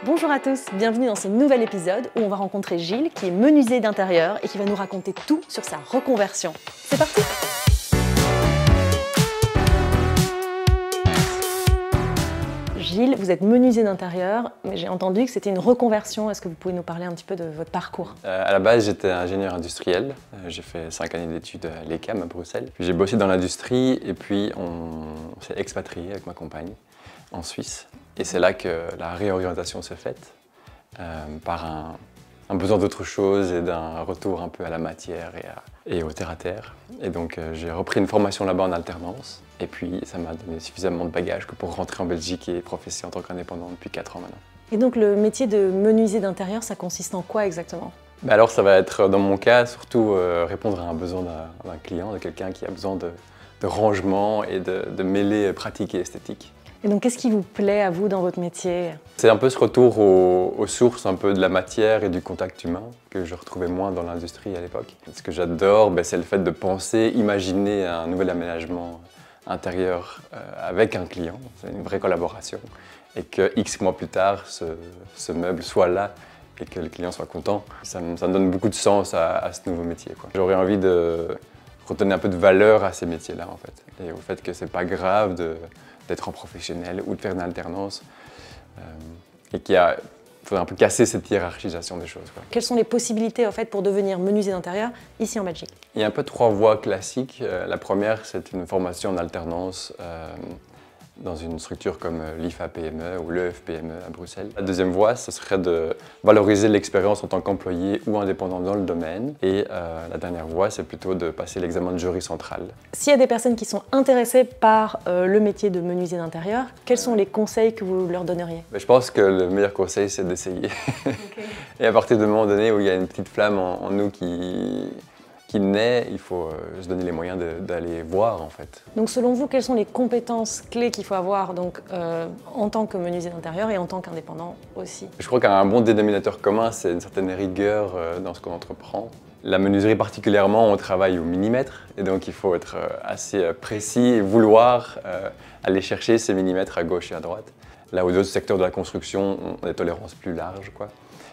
Bonjour à tous, bienvenue dans ce nouvel épisode où on va rencontrer Gilles qui est menuisier d'intérieur et qui va nous raconter tout sur sa reconversion. C'est parti! Gilles, vous êtes menuisier d'intérieur, mais j'ai entendu que c'était une reconversion. Est-ce que vous pouvez nous parler un petit peu de votre parcours? À la base, j'étais ingénieur industriel. J'ai fait 5 années d'études à l'ECAM à Bruxelles. J'ai bossé dans l'industrie et puis on s'est expatrié avec ma compagne en Suisse. Et c'est là que la réorientation s'est faite par un besoin d'autre chose et d'un retour un peu à la matière et au terre-à-terre. Et donc j'ai repris une formation là-bas en alternance. Et puis ça m'a donné suffisamment de bagages que pour rentrer en Belgique et professer en tant qu'indépendant depuis 4 ans maintenant. Et donc le métier de menuisier d'intérieur, ça consiste en quoi exactement? Alors ça va être, dans mon cas, surtout répondre à un besoin d'un client, de quelqu'un qui a besoin de rangement et de mêler pratique et esthétique. Et donc qu'est-ce qui vous plaît à vous dans votre métier? C'est un peu ce retour aux sources un peu de la matière et du contact humain que je retrouvais moins dans l'industrie à l'époque. Ce que j'adore, c'est le fait de penser, imaginer un nouvel aménagement intérieur avec un client. C'est une vraie collaboration. Et que X mois plus tard, ce meuble soit là et que le client soit content. Ça me donne beaucoup de sens à ce nouveau métier. J'aurais envie de redonner un peu de valeur à ces métiers-là en fait. Et au fait que c'est pas grave d'être en professionnel ou de faire une alternance. Et qu'il faudrait un peu casser cette hiérarchisation des choses. Quelles sont les possibilités en fait, pour devenir menuisier d'intérieur ici en Belgique? Il y a un peu 3 voies classiques. La première, c'est une formation en alternance dans une structure comme l'IFA-PME ou l'EF-PME à Bruxelles. La deuxième voie, ce serait de valoriser l'expérience en tant qu'employé ou indépendant dans le domaine. Et la dernière voie, c'est plutôt de passer l'examen de jury central. S'il y a des personnes qui sont intéressées par le métier de menuisier d'intérieur, quels sont les conseils que vous leur donneriez? Je pense que le meilleur conseil, c'est d'essayer. Okay. Et à partir du moment donné où il y a une petite flamme en nous qui naît, il faut se donner les moyens d'aller voir en fait. Donc selon vous, quelles sont les compétences clés qu'il faut avoir donc, en tant que menuisier d'intérieur et en tant qu'indépendant aussi? Je crois qu'un bon dénominateur commun, c'est une certaine rigueur dans ce qu'on entreprend. La menuiserie particulièrement, on travaille au millimètre et donc il faut être assez précis et vouloir aller chercher ces millimètres à gauche et à droite. Là où d'autres secteurs de la construction ont des tolérances plus larges.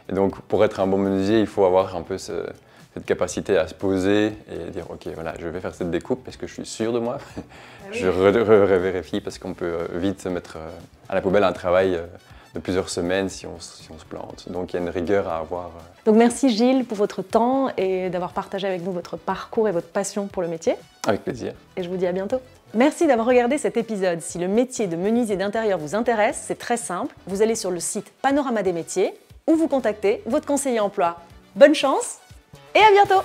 Et donc pour être un bon menuisier, il faut avoir un peu cette capacité à se poser et dire ok voilà, je vais faire cette découpe parce que je suis sûr de moi. Ah oui. Je revérifie parce qu'on peut vite se mettre à la poubelle un travail de plusieurs semaines si on se plante. Donc il y a une rigueur à avoir. Donc merci Gilles pour votre temps et d'avoir partagé avec nous votre parcours et votre passion pour le métier. Avec plaisir. Et je vous dis à bientôt. Merci d'avoir regardé cet épisode. Si le métier de menuisier d'intérieur vous intéresse, c'est très simple. Vous allez sur le site Panorama des métiers ou vous contactez votre conseiller emploi. Bonne chance! Et à bientôt!